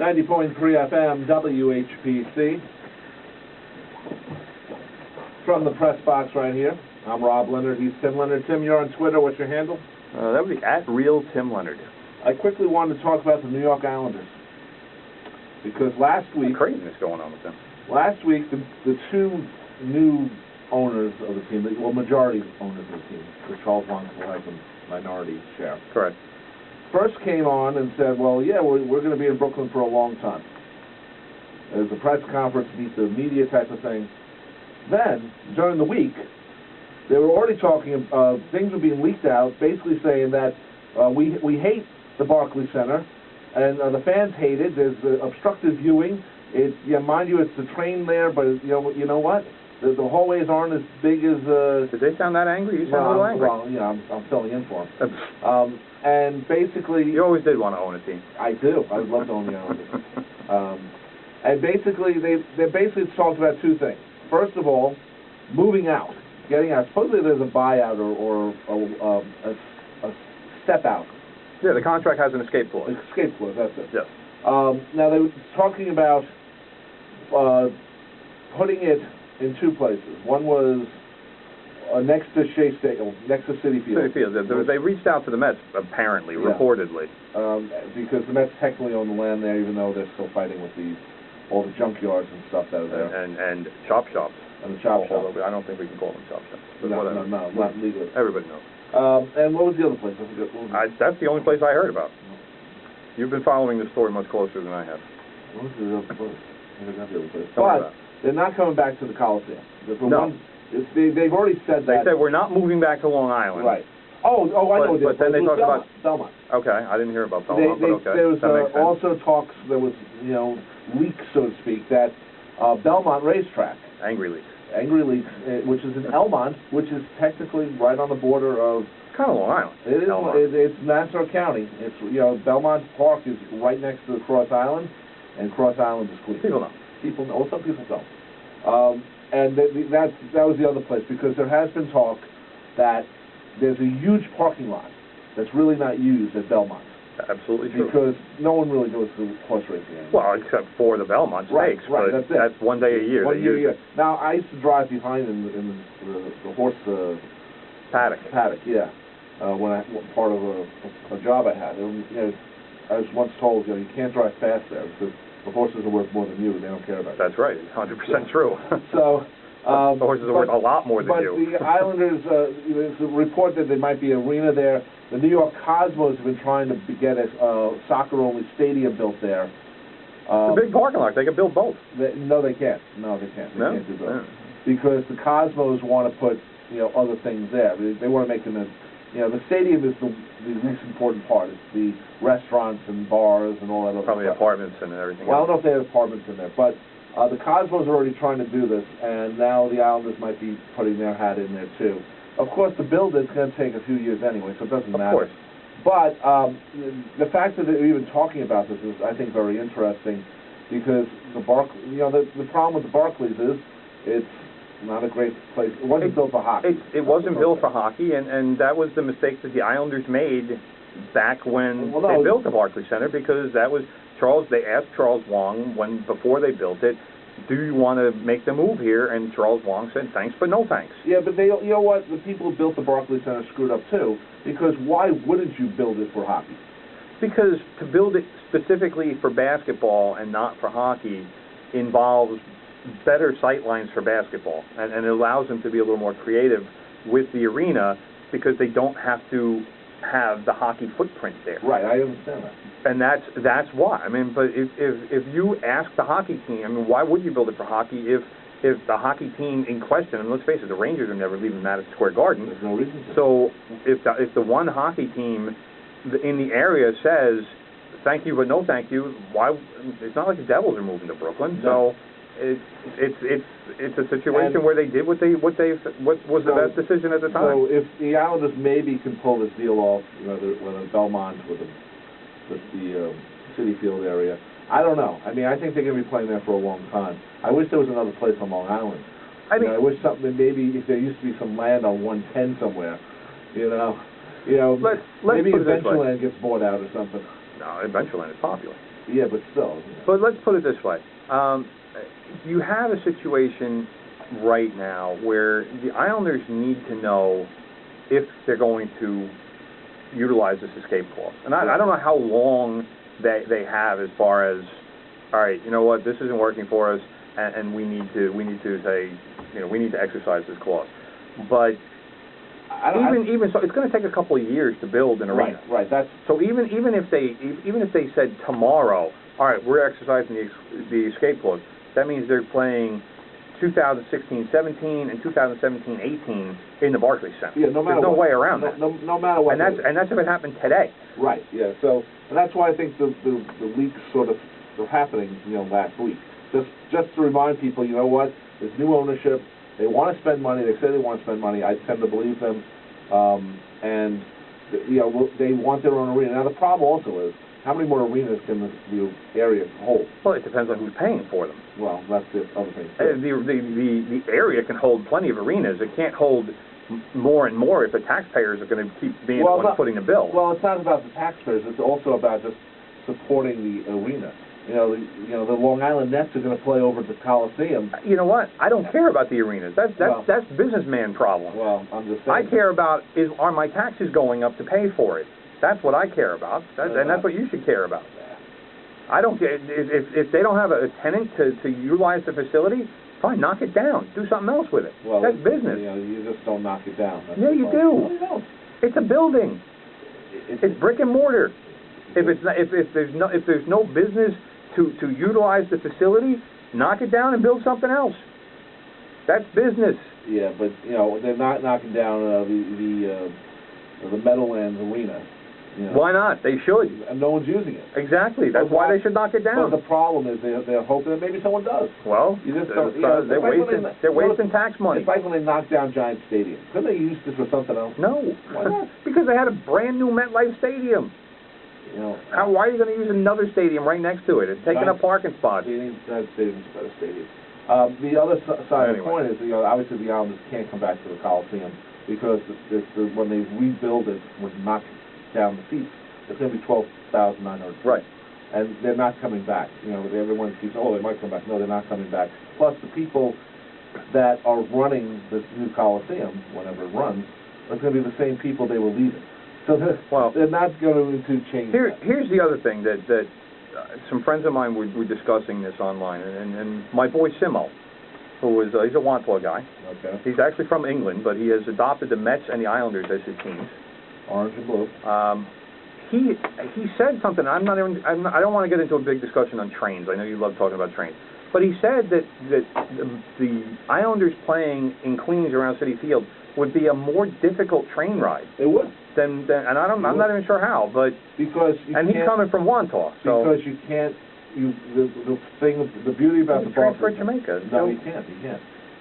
90.3 FM, WHPC. From the Pressbox right here. I'm Rob Leonard. He's Tim Leonard. Tim, you're on Twitter. What's your handle? That would be @RealTimLeonard. I quickly wanted to talk about the New York Islanders. Because last week... Craziness going on with them. Last week, the two new owners of the team, well, majority owners of the team, because Charles Wong will have a minority share. Correct. First came on and said, well, yeah, we're going to be in Brooklyn for a long time. There's a press conference, meet the media type of thing. Then, during the week, they were already talking, things were being leaked out, basically saying that we hate the Barclays Center, and the fans hate it. There's obstructive viewing. Mind you, it's the train there, but you know what? The hallways aren't as big as... Did they sound that angry? You sound a little angry. Well, I'm filling in for them. And basically... You always did want to own a team. I do. I would love to own the Islanders. And basically, they basically talked about two things. First of all, moving out, getting out. Supposedly there's a buyout or a step out. Yeah, the contract has an escape clause. Escape clause, that's it. Yes. Now, they were talking about putting it in two places. One was next to Shea Stadium, next to Citi Field. Citi Field. They reached out to the Mets, apparently, reportedly. Because the Mets technically own the land there, even though they're still fighting with all the junkyards and stuff that are there. And chop shops. And the chop shops. I don't think we can call them chop shops. No, not legally. Everybody knows. And what was the other place? I forget. That's the only place I heard about. You've been following this story much closer than I have. What was the other place? I forgot the other place. But they're not coming back to the Coliseum. No. They've already said that. They said we're not moving back to Long Island. Right. Oh, I know. But then they talked about Belmont. Okay, I didn't hear about Belmont, but okay. There was also talks. There was leaks, so to speak, that Belmont Racetrack. Angry leaks, which is in Elmont, which is technically right on the border of. Kind of Long Island. It is. It's Nassau County. It's Belmont Park is right next to Cross Island, and Cross Island is Queens. People know. Well, some people don't. And that was the other place, because there has been talk that there's a huge parking lot that's really not used at Belmont. Absolutely true. Because no one really goes to horse racing anymore. Well, except for the Belmont Stakes. Right, but that's one day a year. One year a year. Now, I used to drive behind in the horse... paddock, yeah. When part of a job I had. I was once told, you can't drive fast there, because the horses are worth more than you. They don't care about you. That's right. It's 100% true. So... the horses are worth a lot more than you. But the Islanders, there's a report that there might be an arena there. The New York Cosmos have been trying to get a soccer-only stadium built there. It's a big parking lot. They can build both. No, they can't. No, they can't. They can't do both. No. Because the Cosmos want to put, other things there. They want to make them the stadium is the least important part. It's the restaurants and bars and all that other Probably stuff. Apartments and everything Well, else. I don't know if they have apartments in there, but the Cosmos are already trying to do this, and now the Islanders might be putting their hat in there, too. Of course, the build is going to take a few years anyway, so it doesn't matter. Of course. But the fact that they're even talking about this is, I think, very interesting, because the problem with the Barclays is it's not a great place. It wasn't built for hockey. It wasn't built for hockey, and that was the mistake that the Islanders made back when they built the Barclays Center, because that was they asked Charles Wong before they built it, do you want to make the move here? And Charles Wong said, thanks, but no thanks. Yeah, but you know what? The people who built the Barclays Center screwed up too, because why wouldn't you build it for hockey? Because to build it specifically for basketball and not for hockey involves better sight lines for basketball, and it allows them to be a little more creative with the arena, because they don't have to have the hockey footprint there. Right, I understand that. And that's why. I mean, but if you ask the hockey team, I mean, why would you build it for hockey if the hockey team in question, and let's face it, the Rangers are never leaving Madison Square Garden. There's no reason to. So if the one hockey team in the area says, thank you, but no thank you, why? It's not like the Devils are moving to Brooklyn. No. So it's a situation where they did what was the best decision at the time. So if the Islanders maybe can pull this deal off, whether Belmont with the Citi Field area, I don't know. I mean, I think they're going to be playing there for a long time. I wish there was another place on Long Island. I wish something, maybe if there used to be some land on 110 somewhere, maybe Adventureland gets bought out or something. No, Adventureland is popular. Yeah, but still. You know. But let's put it this way. You have a situation right now where the Islanders need to know if they're going to utilize this escape clause. And I don't know how long they have as far as, all right, you know what, this isn't working for us, and we need to say, you know, we need to exercise this clause. But even so, it's going to take a couple of years to build an arena. Right. That's so even if they said tomorrow, all right, we're exercising the escape clause, that means they're playing 2016-17 and 2017-18 in the Barclays Center. Yeah, no matter There's no what. way around that. No matter what. And that's if it happened today. Right. Yeah. So, and that's why I think the leaks sort of were happening, you know, last week. Just to remind people, you know what? There's new ownership. They want to spend money. They say they want to spend money. I tend to believe them. And you know, they want their own arena. Now the problem also is, how many more arenas can the area hold? Well, it depends on who's paying for them. Well, that's the other thing. The area can hold plenty of arenas. It can't hold more and more if the taxpayers are going to keep being the ones footing the bill. Well, it's not about the taxpayers. It's also about just supporting the arena. You know, the Long Island Nets are going to play over at the Coliseum. You know what? I don't care about the arenas. That's businessman problem. Well, I'm just saying. I care about are my taxes going up to pay for it? That's what I care about, and that's what you should care about. I don't care if they don't have a tenant to utilize the facility. Fine, knock it down. Do something else with it. Well, that's business. You know, you just don't knock it down. Yeah, you do. No, you don't. It's a building. It's brick and mortar. If there's no business to utilize the facility, knock it down and build something else. That's business. Yeah, but you know they're not knocking down the Meadowlands Arena. You know. Why not? They should. And no one's using it. Exactly. That's why they should knock it down. But the problem is they're hoping that maybe someone does. Well, you just don't, you know, they're wasting tax money. It's like when they knock down Giant Stadium. Couldn't they use this for something else? No. Why not? Because they had a brand new MetLife Stadium. You know, why are you going to use another stadium right next to it? It's taking up parking spots. Giant Stadium's a better stadium. The other side of the coin is, you know, obviously the Islanders can't come back to the Coliseum because when they rebuild it, when they knock down the seats, it's going to be 12,900. Right. And they're not coming back. You know, everyone keeps, oh, they might come back. No, they're not coming back. Plus, the people that are running this new Coliseum, whenever it runs, are going to be the same people they were leaving. So they're not going to change. Here's the other thing that some friends of mine were discussing this online, and my boy Simo, who is he's a Wantaw guy. Okay. He's actually from England, but he has adopted the Mets and the Islanders as his teams. Orange and blue. He said something. I don't want to get into a big discussion on trains. I know you love talking about trains, but he said that the Islanders playing in Queens around Citi Field would be a more difficult train ride. It would. And I'm not even sure how, but because he's coming from Wantaw, so because you can't. The beauty about the ball transfer to Jamaica. No, you can't.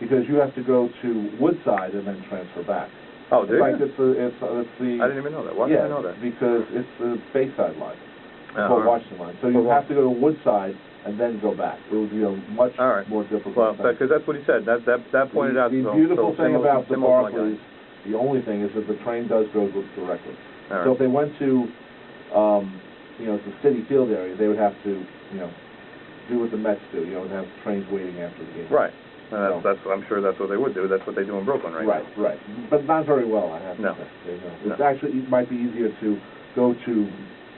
Because you have to go to Woodside and then transfer back. Oh, do you? It's the. I didn't even know that. Why did I know that? Because it's the Bayside line. It's called Washington line. So you have to go to Woodside and then go back. It would be a much more difficult. Well, because that's what he said. That pointed out. The beautiful thing about the Barclays, the only thing is that the train does go directly. So if they went to, the Citi Field area, they would have to, do what the Mets do. Would have trains waiting after the game. Right. And I'm sure that's what they would do. That's what they do in Brooklyn, right? Right. But not very well, I have to say. It's actually, it might be easier to go to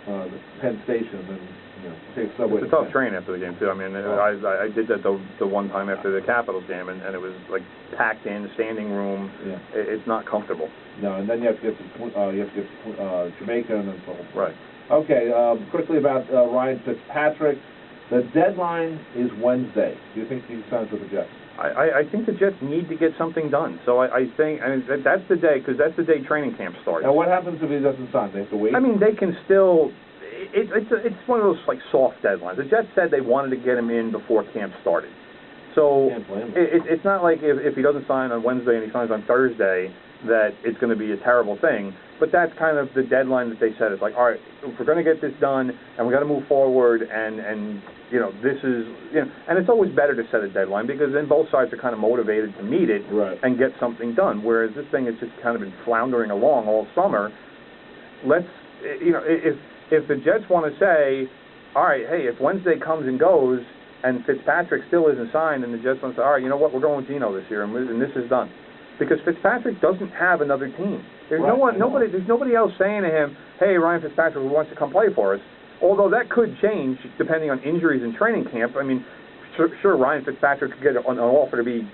the Penn Station than, take subway. It's a tough train after the game, too. I mean, I did that the one time after the Capitals game, and it was, like, packed in, standing room. Yeah. It's not comfortable. No, and then you have to get to Jamaica and then so on. Right. Okay, quickly about Ryan Fitzpatrick. The deadline is Wednesday. Do you think he signs with the Jets? I think the Jets need to get something done. So I think that's the day, because that's the day training camp starts. Now, what happens if he doesn't sign? They have to wait? I mean, they can still... It's one of those, like, soft deadlines. The Jets said they wanted to get him in before camp started. So it's not like if he doesn't sign on Wednesday and he signs on Thursday that it's going to be a terrible thing. But that's kind of the deadline that they said. It's like, all right, if we're going to get this done and we're going to move forward and this is, and it's always better to set a deadline because then both sides are kind of motivated to meet it and get something done. Whereas this thing has just kind of been floundering along all summer. Let's, if the Jets want to say, all right, hey, if Wednesday comes and goes and Fitzpatrick still isn't signed, and the Jets want to say, all right, you know what, we're going with Geno this year, and this is done. Because Fitzpatrick doesn't have another team. There's nobody else saying to him, hey, Ryan Fitzpatrick wants to come play for us. Although that could change depending on injuries in training camp. I mean, sure, Ryan Fitzpatrick could get an offer to be,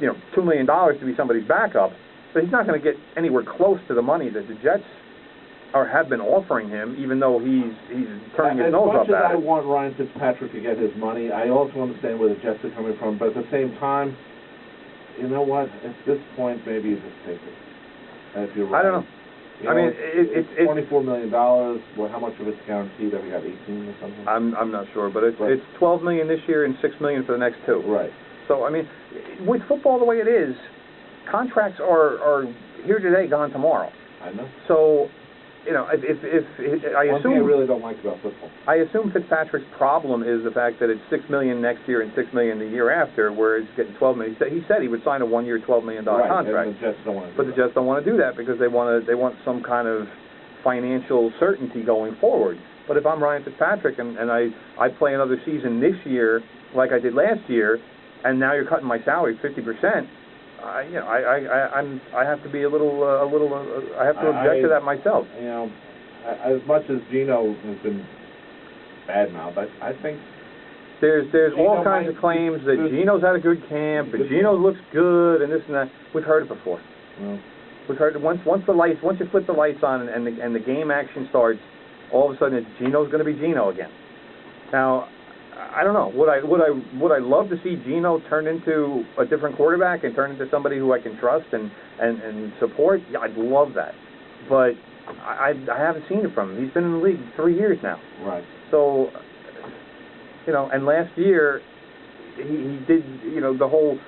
$2 million to be somebody's backup, but he's not going to get anywhere close to the money that the Jets have been offering him, even though he's turning his nose up at it. As much as I want Ryan Fitzpatrick to get his money, I also understand where the Jets are coming from, but at the same time, you know what? At this point, maybe you just take it. If you're right. I don't know. I mean, it's $24 million. Well, how much of it's guaranteed? Have we got 18 or something? I'm not sure, but it's $12 million this year and $6 million for the next 2. Right. So I mean, with football the way it is, contracts are here today, gone tomorrow. I know. So, if I One thing I really don't like about football. I assume Fitzpatrick's problem is the fact that it's $6 million next year and $6 million the year after, where he's getting $12 million. He said he would sign a 1-year, $12 million contract. And the Jets don't want to do but the Jets don't want to do that because they want some kind of financial certainty going forward. But if I'm Ryan Fitzpatrick and I play another season this year like I did last year, and now you're cutting my salary 50%. I have to be a little. I have to object to that myself. As much as Geno has been badmouthed, I think there's all kinds of claims that Geno's had a good camp, and Geno looks good, and this and that. We've heard it before. Well, We've heard it once you flip the lights on and the game action starts, all of a sudden Geno's going to be Geno again. Now, I don't know. Would I love to see Geno turn into a different quarterback and turn into somebody who I can trust and support? Yeah, I'd love that. But I haven't seen it from him. He's been in the league 3 years now. Right. So, and last year he did, the whole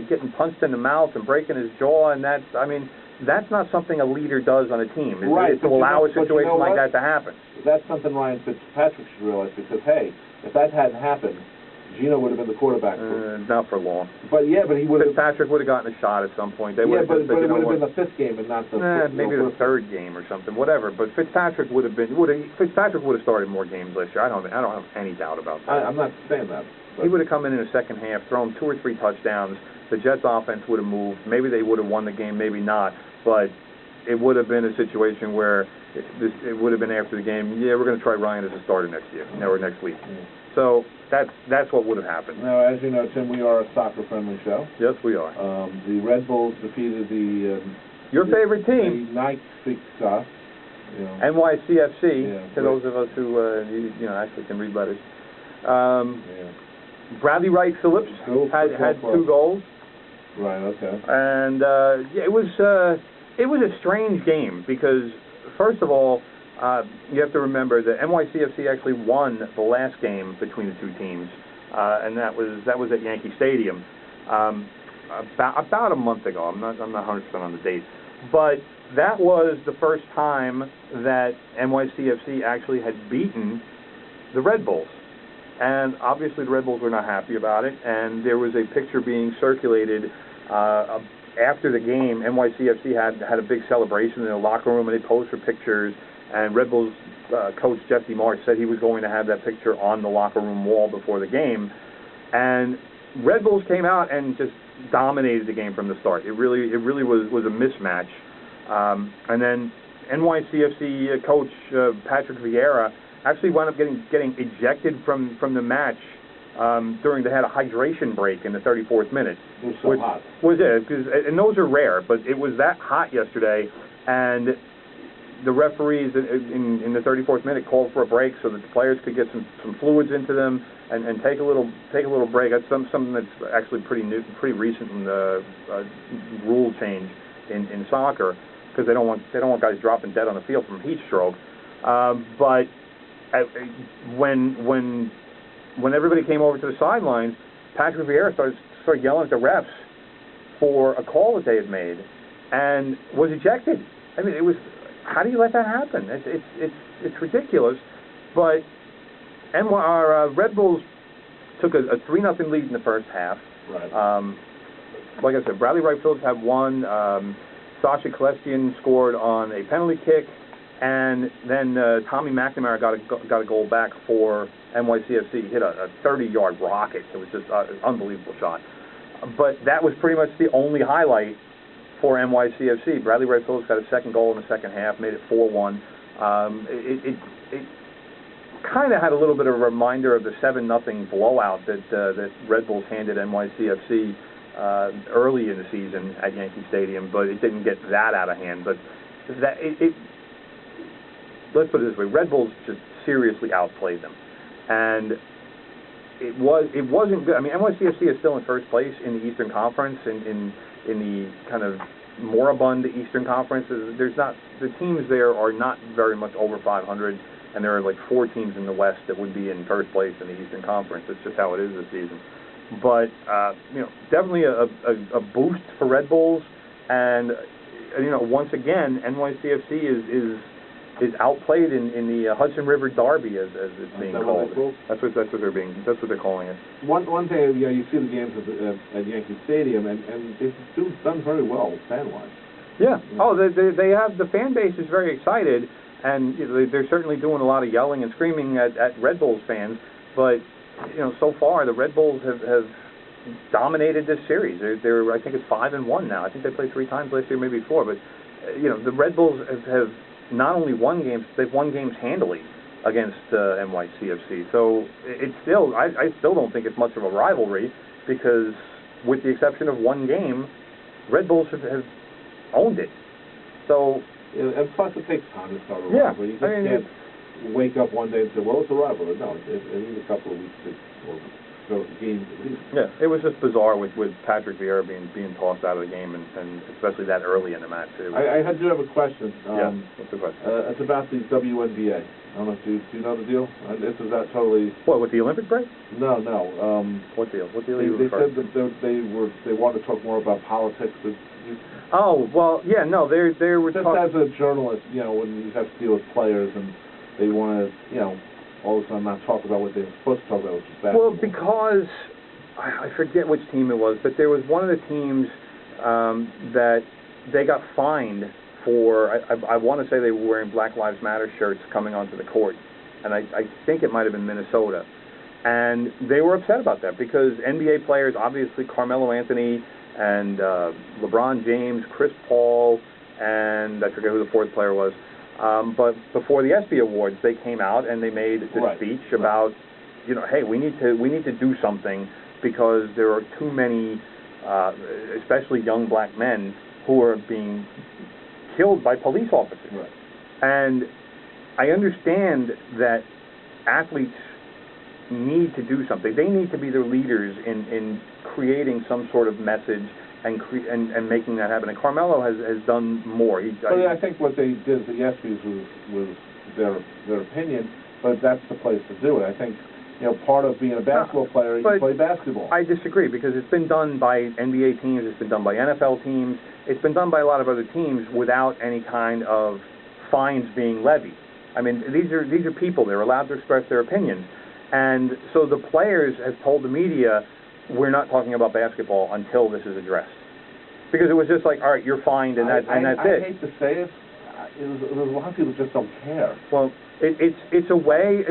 getting punched in the mouth and breaking his jaw, and that's not something a leader does on a team. It's to allow a situation like that to happen. That's something Ryan Fitzpatrick should realize, because, hey, if that hadn't happened, Geno would have been the quarterback. Not for long. But he would have. Fitzpatrick would have gotten a shot at some point. But it would have been the 5th game and not the maybe the 3rd game or something, whatever. But Fitzpatrick would have started more games last year. I don't have any doubt about that. I'm not saying that. He would have come in the second half, thrown 2 or 3 touchdowns. The Jets' offense would have moved. Maybe they would have won the game, maybe not. But it would have been a situation where it would have been after the game. Yeah, we're going to try Ryan as a starter next year, or next week. Yeah. So that's what would have happened. Now, as you know, Tim, we are a soccer-friendly show. Yes, we are. The Red Bulls defeated your favorite team, the Nike Sauce. NYCFC. To those of us who actually can read letters. Bradley Wright Phillips had 2 goals. Right. Okay. And it was a strange game because, first of all, you have to remember that NYCFC actually won the last game between the 2 teams, and that was at Yankee Stadium about a month ago. I'm not 100% on the date, but that was the first time that NYCFC actually had beaten the Red Bulls. And obviously the Red Bulls were not happy about it, and there was a picture being circulated after the game. NYCFC had a big celebration in the locker room, and they posed for pictures, and Red Bulls coach Jesse Marsh said he was going to have that picture on the locker room wall before the game. And Red Bulls came out and just dominated the game from the start. It really was a mismatch. And then NYCFC coach Patrick Vieira actually wound up getting ejected from the match they had a hydration break in the 34th minute. It was so hot. And those are rare, but it was that hot yesterday, and the referees in the 34th minute called for a break so that the players could get some fluids into them and take a little break. That's something that's actually pretty recent in the rule change in soccer, because they don't want guys dropping dead on the field from heat stroke. But when everybody came over to the sidelines, Patrick Vieira started yelling at the refs for a call that they had made, and was ejected. I mean, it was, how do you let that happen? It's ridiculous. But our Red Bulls took a 3-0 lead in the first half. Right. Like I said, Bradley Wright Phillips had 1. Sasha Kolestian scored on a penalty kick, and then Tommy McNamara got a goal back for NYCFC. He hit a 30-yard rocket. It was just an unbelievable shot. But that was pretty much the only highlight for NYCFC. Bradley Red Phillips got a second goal in the second half, made it 4-1. It kind of had a little bit of a reminder of the 7-0 blowout that Red Bulls handed NYCFC early in the season at Yankee Stadium, but it didn't get that out of hand. But let's put it this way: Red Bulls just seriously outplayed them, and it wasn't good. I mean, NYCFC is still in first place in the Eastern Conference, in the kind of moribund Eastern Conference. The teams there are not very much over 500, and there are like 4 teams in the West that would be in first place in the Eastern Conference. It's just how it is this season. But definitely a boost for Red Bulls, and once again, NYCFC is outplayed in the Hudson River Derby, as it's being called. That's what they're calling it. One thing, you see the games at Yankee Stadium, and it's done very well fan-wise. Yeah. Oh, they have, the fan base is very excited, and they're certainly doing a lot of yelling and screaming at Red Bulls fans. But so far the Red Bulls have dominated this series. They're I think it's 5-1 now. I think they played 3 times last year, maybe 4. But the Red Bulls have not only won games, they've won games handily against NYCFC. So it's still, I still don't think it's much of a rivalry, because with the exception of one game, Red Bulls have owned it. So and plus it takes time to start a rivalry. You just can't wake up one day and say, well, it's a rivalry. No, it needs a couple of weeks to games at least. Yeah, it was just bizarre with Patrick Vieira being tossed out of the game, and especially that early in the match. I do have a question. What's the question? It's about the WNBA. I don't know if do you know the deal? This is not totally. What, with the Olympic break? No. What deal? What deal? They said that they wanted to talk more about politics. Oh, well, yeah, no, they were just as a journalist, when you have to deal with players and they want to, all of a sudden not talk about what they're supposed to talk about, which is basketball. Well, because I forget which team it was, but there was one of the teams that they got fined for. I want to say they were wearing Black Lives Matter shirts coming onto the court, and I think it might have been Minnesota, and they were upset about that because NBA players, obviously Carmelo Anthony and LeBron James, Chris Paul, and I forget who the fourth player was. But before the ESPY Awards, they came out and they made this speech about, hey, we need to do something because there are too many, especially young black men, who are being killed by police officers. Right. And I understand that athletes need to do something. They need to be their leaders in creating some sort of message and making that happen. And Carmelo has done more. I think what they did at the ESPYs was their opinion, but that's the place to do it. I think part of being a basketball player, you play basketball. I disagree, because it's been done by NBA teams, it's been done by NFL teams, it's been done by a lot of other teams without any kind of fines being levied. I mean, these are people. They're allowed to express their opinions. And so the players have told the media, we're not talking about basketball until this is addressed. Because it was just like, all right, you're fined, and that's it. I hate to say it. There's a lot of people just don't care. Well, it's a way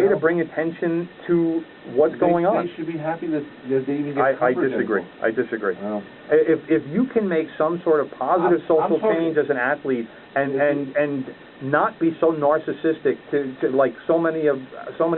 to bring attention to what's going on. They should be happy that they even get coverage. I disagree. Well, if you can make some sort of positive social change as an athlete and not be so narcissistic to like so many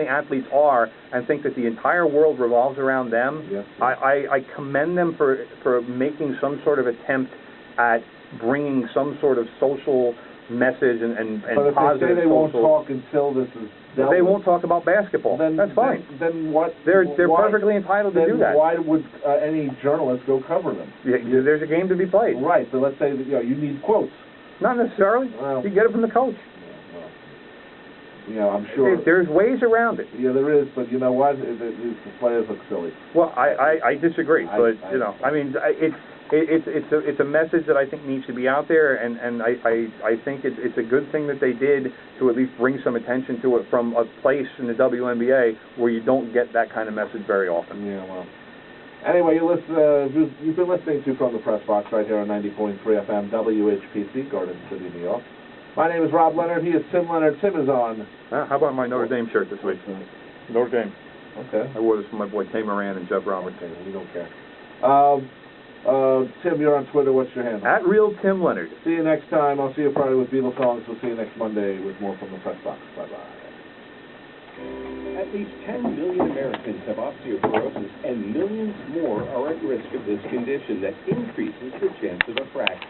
athletes are, and think that the entire world revolves around them, yes. I commend them for making some sort of attempt at bringing some sort of social message and but if positive. They say they won't talk until this is dealt they with, won't talk about basketball. That's fine. Then what? They're perfectly entitled to do that. Why would any journalist go cover them? Yeah, there's a game to be played. Right. So let's say that you need quotes. Not necessarily. Well, you get it from the coach. I'm sure there's ways around it. Yeah, there is, but you know what? The players look silly. Well, I disagree, but I mean, it's a message that I think needs to be out there, and I think it's a good thing that they did to at least bring some attention to it from a place in the WNBA where you don't get that kind of message very often. Yeah, well. Anyway, you've been listening to From the Pressbox right here on 90.3 FM WHPC, Garden City, New York. My name is Rob Leonard. He is Tim Leonard. Tim is on. How about my Notre Dame shirt this week? Notre Dame. Okay. I wore this for my boy Tay Moran and Jeff Roberts. Okay, we don't care. Tim, you're on Twitter. What's your handle? At Real Tim Leonard. See you next time. I'll see you Friday with Beatles songs. We'll see you next Monday with more from the Pressbox. Bye-bye. At least 10 million Americans have osteoporosis, and millions more are at risk of this condition that increases the chance of a fracture.